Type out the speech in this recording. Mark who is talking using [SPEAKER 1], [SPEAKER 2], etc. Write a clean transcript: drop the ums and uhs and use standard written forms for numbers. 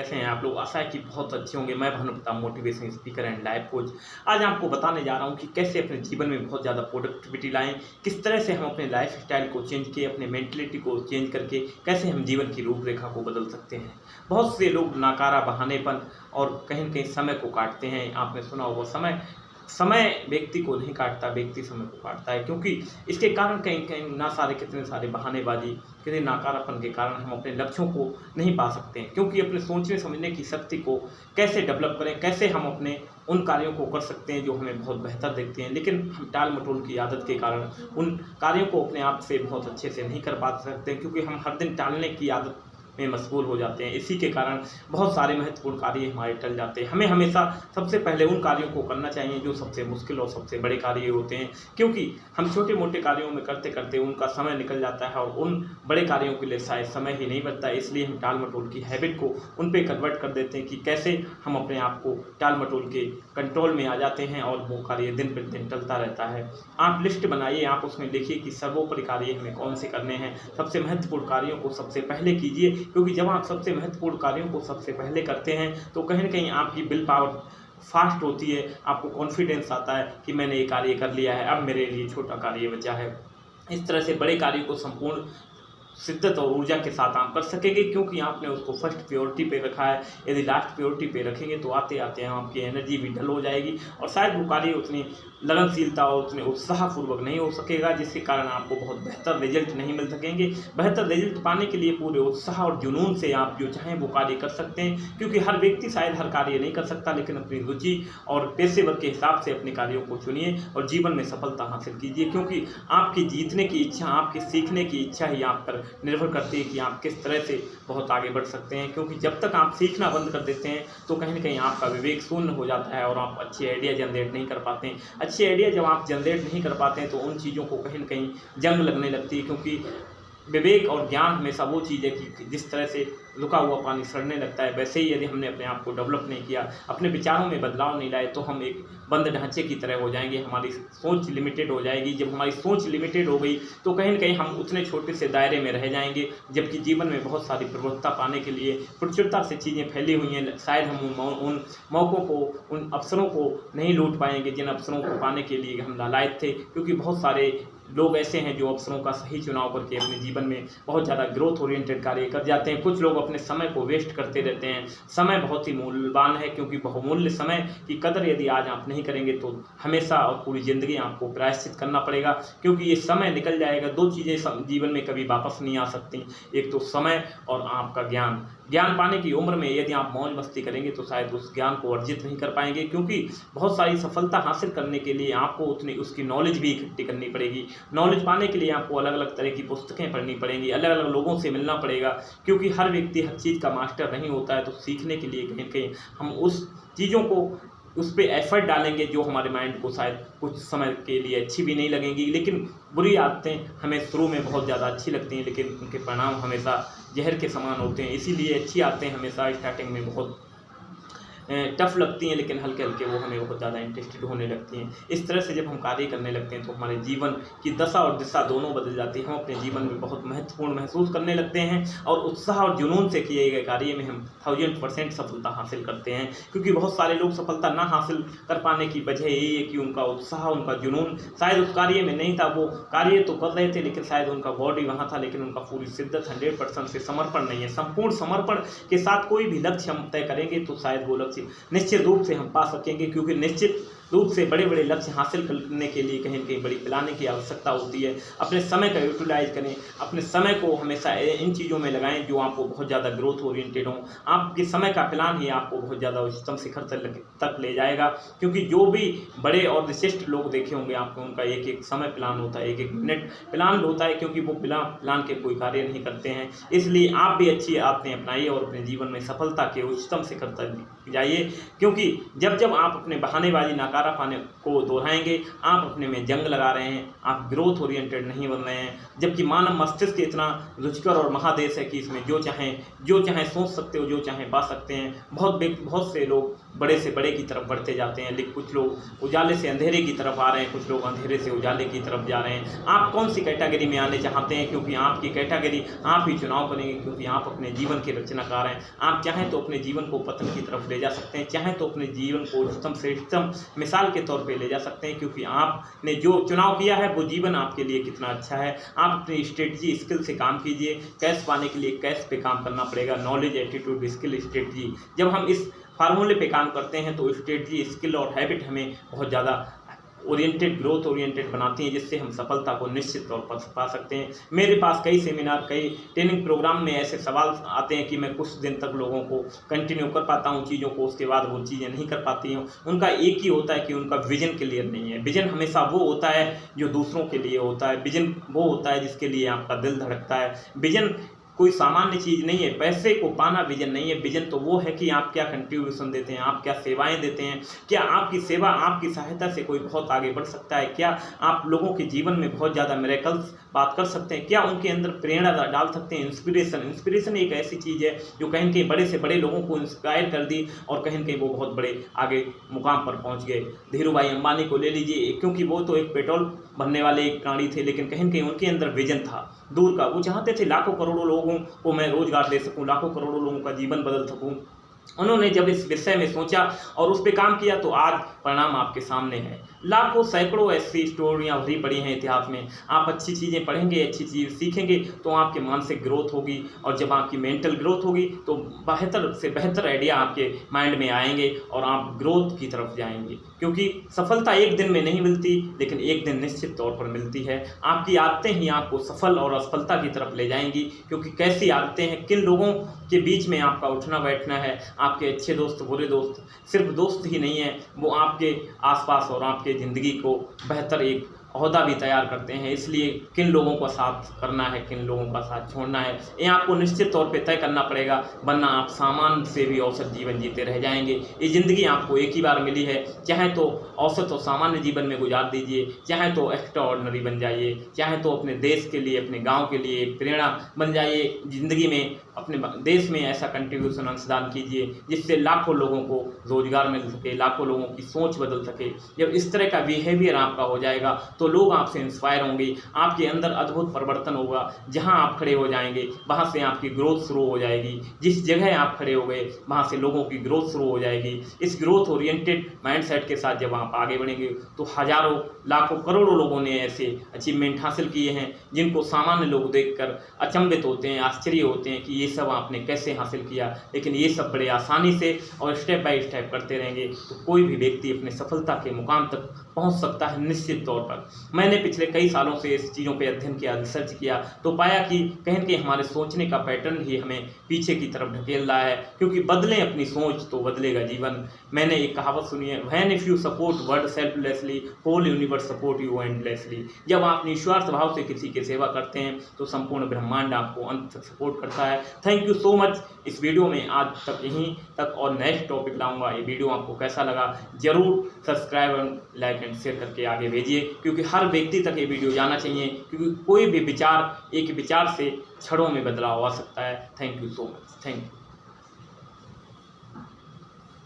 [SPEAKER 1] कैसे हैं आप लोग? आशा है कि बहुत अच्छे होंगे। मैं Bhanu Pratap, motivation speaker and life coach. आज आपको बताने जा रहा हूं कि कैसे अपने जीवन में बहुत ज़्यादा प्रोडक्टिविटी लाएं, किस तरह से हम अपने लाइफ स्टाइल को चेंज किए, अपने मेंटलिटी को चेंज करके कैसे हम जीवन की रूपरेखा को बदल सकते हैं। बहुत से लोग नाकारा, बहानेपन और कहीं न कहीं समय को काटते हैं। आपने सुना होगा, समय समय व्यक्ति को नहीं काटता, व्यक्ति समय को काटता है। क्योंकि इसके कारण कहीं कहीं कितने सारे बहानेबाजी, कितने नाकारापन के कारण हम अपने लक्ष्यों को नहीं पा सकते हैं। क्योंकि अपने सोचने समझने की शक्ति को कैसे डेवलप करें, कैसे हम अपने उन कार्यों को कर सकते हैं जो हमें बहुत बेहतर दिखते हैं, लेकिन हम टाल मटोल की आदत के कारण उन कार्यों को अपने आप से बहुत अच्छे से नहीं कर पा सकते, क्योंकि हम हर दिन टालने की आदत में मशगूल हो जाते हैं। इसी के कारण बहुत सारे महत्वपूर्ण कार्य हमारे टल जाते हैं। हमें हमेशा सबसे पहले उन कार्यों को करना चाहिए जो सबसे मुश्किल और सबसे बड़े कार्य होते हैं, क्योंकि हम छोटे मोटे कार्यों में करते करते उनका समय निकल जाता है और उन बड़े कार्यों के लिए शायद समय ही नहीं बचता। इसलिए हम टाल मटोल की हैबिट को उन पर कन्वर्ट कर देते हैं कि कैसे हम अपने आप को टाल मटोल के कंट्रोल में आ जाते हैं और वो कार्य दिन प्रतिदिन टलता रहता है। आप लिस्ट बनाइए, आप उसमें लिखिए कि सर्वोपरि कार्य हमें कौन से करने हैं। सबसे महत्वपूर्ण कार्यों को सबसे पहले कीजिए, क्योंकि जब आप सबसे महत्वपूर्ण कार्यों को सबसे पहले करते हैं तो कहीं न कहीं आपकी विल पावर फास्ट होती है। आपको कॉन्फिडेंस आता है कि मैंने ये कार्य कर लिया है, अब मेरे लिए छोटा कार्य बचा है। इस तरह से बड़े कार्य को संपूर्ण शिद्दत और ऊर्जा के साथ आप कर सकेंगे, क्योंकि आपने उसको फर्स्ट प्रायोरिटी पे रखा है। यदि लास्ट प्रायोरिटी पे रखेंगे तो आते आते आपकी एनर्जी भी डल हो जाएगी और शायद वो कार्य उतनी लगनशीलता और उतने उत्साहपूर्वक नहीं हो सकेगा, जिसके कारण आपको बहुत बेहतर रिजल्ट नहीं मिल सकेंगे। बेहतर रिजल्ट पाने के लिए पूरे उत्साह और जुनून से आप जो चाहें वो कार्य कर सकते हैं, क्योंकि हर व्यक्ति शायद हर कार्य नहीं कर सकता, लेकिन अपनी रुचि और पेशेवर के हिसाब से अपने कार्यों को चुनिए और जीवन में सफलता हासिल कीजिए। क्योंकि आपकी जीतने की इच्छा, आपकी सीखने की इच्छा ही आप पर निर्भर करती है कि आप किस तरह से बहुत आगे बढ़ सकते हैं। क्योंकि जब तक आप सीखना बंद कर देते हैं तो कहीं न कहीं आपका विवेक शून्य हो जाता है और आप अच्छे आइडिया जनरेट नहीं कर पाते हैं। अच्छे आइडिया जब आप जनरेट नहीं कर पाते हैं तो उन चीज़ों को कहीं न कहीं जंग लगने लगती है, क्योंकि विवेक और ज्ञान हमेशा वो चीज़ है कि जिस तरह से रुका हुआ पानी सड़ने लगता है, वैसे ही यदि हमने अपने आप को डेवलप नहीं किया, अपने विचारों में बदलाव नहीं लाए, तो हम एक बंद ढांचे की तरह हो जाएंगे। हमारी सोच लिमिटेड हो जाएगी। जब हमारी सोच लिमिटेड हो गई तो कहीं न कहीं हम उतने छोटे से दायरे में रह जाएंगे, जबकि जीवन में बहुत सारी प्रबुद्धता पाने के लिए प्रचुरता से चीज़ें फैली हुई हैं। शायद हम उन मौक़ों को, उन अवसरों को नहीं लूट पाएंगे जिन अवसरों को पाने के लिए हम लायक थे, क्योंकि बहुत सारे लोग ऐसे हैं जो अवसरों का सही चुनाव करके अपने जीवन में बहुत ज़्यादा ग्रोथ ओरिएंटेड कार्य कर जाते हैं। कुछ लोग अपने समय को वेस्ट करते रहते हैं। समय बहुत ही मूल्यवान है, क्योंकि बहुमूल्य समय की कदर यदि आज आप नहीं करेंगे तो हमेशा और पूरी ज़िंदगी आपको प्रायश्चित करना पड़ेगा, क्योंकि ये समय निकल जाएगा। दो चीज़ें जीवन में कभी वापस नहीं आ सकती, एक तो समय और आपका ज्ञान। ज्ञान पाने की उम्र में यदि आप मौज मस्ती करेंगे तो शायद उस ज्ञान को अर्जित नहीं कर पाएंगे, क्योंकि बहुत सारी सफलता हासिल करने के लिए आपको उतनी उसकी नॉलेज भी इकट्ठी करनी पड़ेगी। नॉलेज पाने के लिए आपको अलग अलग तरह की पुस्तकें पढ़नी पड़ेंगी, अलग अलग लोगों से मिलना पड़ेगा, क्योंकि हर व्यक्ति हर चीज़ का मास्टर नहीं होता है। तो सीखने के लिए कहीं कहीं हम उस चीज़ों को उस पर एफर्ट डालेंगे जो हमारे माइंड को शायद कुछ समय के लिए अच्छी भी नहीं लगेंगी। लेकिन बुरी आदतें हमें शुरू में बहुत ज़्यादा अच्छी लगती हैं, लेकिन उनके परिणाम हमेशा जहर के समान होते हैं। इसीलिए अच्छी आदतें हमेशा स्टार्टिंग में बहुत टफ लगती हैं, लेकिन हल्के हल्के वो हमें बहुत ज़्यादा इंटरेस्टेड होने लगती हैं। इस तरह से जब हम कार्य करने लगते हैं तो हमारे जीवन की दशा और दिशा दोनों बदल जाती है। हम अपने जीवन में बहुत महत्वपूर्ण महसूस करने लगते हैं और उत्साह और जुनून से किए गए कार्य में हम 1000% सफलता हासिल करते हैं। क्योंकि बहुत सारे लोग सफलता ना हासिल कर पाने की वजह यही है कि उनका उत्साह, उनका जुनून शायद उस कार्य में नहीं था। वो कार्य तो कर रहे थे, लेकिन शायद उनका बॉडी वहाँ था, लेकिन उनका पूरी शिद्दत 100% से समर्पण नहीं है। संपूर्ण समर्पण के साथ कोई भी लक्ष्य हम तय करेंगे तो शायद वो लक्ष्य निश्चित रूप से हम पा सकेंगे, क्योंकि निश्चित रूप से बड़े बड़े लक्ष्य हासिल करने के लिए कहीं न कहीं बड़ी प्लानिंग की आवश्यकता होती है। अपने समय का यूटिलाइज करें, अपने समय को हमेशा इन चीज़ों में लगाएं जो आपको बहुत ज़्यादा ग्रोथ ओरिएंटेड हों। आपके समय का प्लान ही आपको बहुत ज़्यादा उच्चतम शिखर तक ले जाएगा, क्योंकि जो भी बड़े और विशिष्ट लोग देखे होंगे आपको, उनका एक एक समय प्लान होता है, एक एक मिनट प्लान होता है, क्योंकि वो बिना प्लान के कोई कार्य नहीं करते हैं। इसलिए आप भी अच्छी आदतें अपनाइए और अपने जीवन में सफलता के उच्चतम शिखर तक जाइए, क्योंकि जब जब आप अपने बहानेबाजी नकारापन को दोहराएंगे। आप अपने में जंग लगा रहे हैं, आप ग्रोथ ओरिएंटेड नहीं बन रहे हैं। जबकि मानव मस्तिष्क इतना रुचिकर और महादेश है कि इसमें जो चाहें सोच सकते हो, जो चाहें पा सकते हैं। बहुत से लोग बड़े से बड़े की तरफ बढ़ते जाते हैं, लेकिन कुछ लोग उजाले से अंधेरे की तरफ आ रहे हैं, कुछ लोग अंधेरे से उजाले की तरफ जा रहे हैं। आप कौन सी कैटेगरी में आने चाहते हैं? क्योंकि आपकी कैटेगरी आप ही चुनाव करेंगे, क्योंकि आप अपने जीवन के रचनाकार हैं। आप चाहें तो अपने जीवन को पतन की तरफ ले जा सकते हैं, चाहें तो अपने जीवन को उच्चतम श्रेष्ठतम मिसाल के तौर पे ले जा सकते हैं, क्योंकि आपने जो चुनाव किया है वो जीवन आपके लिए कितना अच्छा है। आप अपनी स्ट्रेटजी स्किल से काम कीजिए। कैश पाने के लिए कैश पे काम करना पड़ेगा, नॉलेज, एटीट्यूड, स्किल, स्ट्रेटजी। जब हम इस फार्मूले पे काम करते हैं तो स्ट्रेटजी, स्किल और हैबिट हमें बहुत ज़्यादा ग्रोथ ओरिएंटेड बनाती हैं, जिससे हम सफलता को निश्चित तौर पर पा सकते हैं। मेरे पास कई सेमिनार, कई ट्रेनिंग प्रोग्राम में ऐसे सवाल आते हैं कि मैं कुछ दिन तक लोगों को कंटिन्यू कर पाता हूं चीज़ों को, उसके बाद वो चीज़ें नहीं कर पाती हूं। उनका एक ही होता है कि उनका विजन क्लियर नहीं है। विजन हमेशा वो होता है जो दूसरों के लिए होता है। विजन वो होता है जिसके लिए आपका दिल धड़कता है। विजन कोई सामान्य चीज़ नहीं है। पैसे को पाना विजन नहीं है। विजन तो वो है कि आप क्या कंट्रीब्यूशन देते हैं, आप क्या सेवाएं देते हैं। क्या आपकी सेवा, आपकी सहायता से कोई बहुत आगे बढ़ सकता है? क्या आप लोगों के जीवन में बहुत ज़्यादा मिरेकल्स बात कर सकते हैं? क्या उनके अंदर प्रेरणा डाल सकते हैं? इंस्पिरेशन एक ऐसी चीज़ है जो कहीं न कहीं बड़े से बड़े लोगों को इंस्पायर कर दी और कहीं न कहीं वो बहुत बड़े आगे मुकाम पर पहुँच गए। धीरू भाई अंबानी को ले लीजिए, क्योंकि वो तो एक पेट्रोल भरने वाले एक प्राणी थे, लेकिन कहीं न कहीं उनके अंदर विजन था दूर का। वो चाहते थे लाखों करोड़ों लोगों को मैं रोजगार दे सकूं, लाखों करोड़ों लोगों का जीवन बदल सकूं। उन्होंने जब इस विषय में सोचा और उस पर काम किया तो आज परिणाम आपके सामने है। लाखों सैकड़ों ऐसी स्टोरियां भरी पड़ी हैं इतिहास में। आप अच्छी चीज़ें पढ़ेंगे, अच्छी चीज़ सीखेंगे तो आपके मानसिक ग्रोथ होगी, और जब आपकी मेंटल ग्रोथ होगी तो बेहतर से बेहतर आइडिया आपके माइंड में आएंगे और आप ग्रोथ की तरफ जाएंगे। क्योंकि सफलता एक दिन में नहीं मिलती, लेकिन एक दिन निश्चित तौर पर मिलती है। आपकी आदतें ही आपको सफल और असफलता की तरफ ले जाएंगी। क्योंकि कैसी आदतें हैं, किन लोगों के बीच में आपका उठना बैठना है। आपके अच्छे दोस्त, बुरे दोस्त सिर्फ दोस्त ही नहीं है, वो आपके आसपास और आपके ज़िंदगी को बेहतर एक ओहदा भी तैयार करते हैं। इसलिए किन लोगों का साथ करना है, किन लोगों का साथ छोड़ना है, ये आपको निश्चित तौर पे तय करना पड़ेगा, वरना आप सामान्य से भी औसत जीवन जीते रह जाएंगे। ये ज़िंदगी आपको एक ही बार मिली है, चाहे तो औसत और सामान्य जीवन में गुजार दीजिए, चाहे तो एक्स्ट्रा ऑर्डिनरी बन जाइए, चाहे तो अपने देश के लिए, अपने गाँव के लिए एक प्रेरणा बन जाइए। ज़िंदगी में अपने देश में ऐसा कंट्रीब्यूशन, अंशदान कीजिए जिससे लाखों लोगों को रोजगार मिल सके, लाखों लोगों की सोच बदल सके। जब इस तरह का बिहेवियर आपका हो जाएगा तो लोग आपसे इंस्पायर होंगे, आपके अंदर अद्भुत परिवर्तन होगा। जहां आप खड़े हो जाएंगे वहां से आपकी ग्रोथ शुरू हो जाएगी। जिस जगह आप खड़े हो गए वहां से लोगों की ग्रोथ शुरू हो जाएगी। इस ग्रोथ ओरिएंटेड माइंडसेट के साथ जब आप आगे बढ़ेंगे तो हजारों, लाखों, करोड़ों लोगों ने ऐसे अचीवमेंट हासिल किए हैं जिनको सामान्य लोग देखकर अचंभित होते हैं, आश्चर्य होते हैं कि ये सब आपने कैसे हासिल किया। लेकिन ये सब बड़े आसानी से और स्टेप बाय स्टेप करते रहेंगे तो कोई भी व्यक्ति अपने सफलता के मुकाम तक पहुंच सकता है निश्चित तौर पर। मैंने पिछले कई सालों से इस चीज़ों पे अध्ययन किया, रिसर्च किया, तो पाया कि कहीं न कहीं हमारे सोचने का पैटर्न ही हमें पीछे की तरफ ढकेल रहा है। क्योंकि बदलें अपनी सोच तो बदलेगा जीवन। मैंने एक कहावत सुनी है, when if you support world selflessly, whole universe support you endlessly. जब आप निस्वार्थ भाव से किसी की सेवा करते हैं तो संपूर्ण ब्रह्मांड आपको अंत तक सपोर्ट करता है। Thank you so much. इस वीडियो में आज तक यहीं तक, और नेक्स्ट टॉपिक लाऊंगा। ये वीडियो आपको कैसा लगा जरूर सब्सक्राइब, लाइक एंड शेयर करके आगे भेजिए, क्योंकि हर व्यक्ति तक ये वीडियो जाना चाहिए। क्योंकि कोई भी विचार, एक विचार से क्षणों में बदलाव आ सकता है। Thank you so much. Thank you.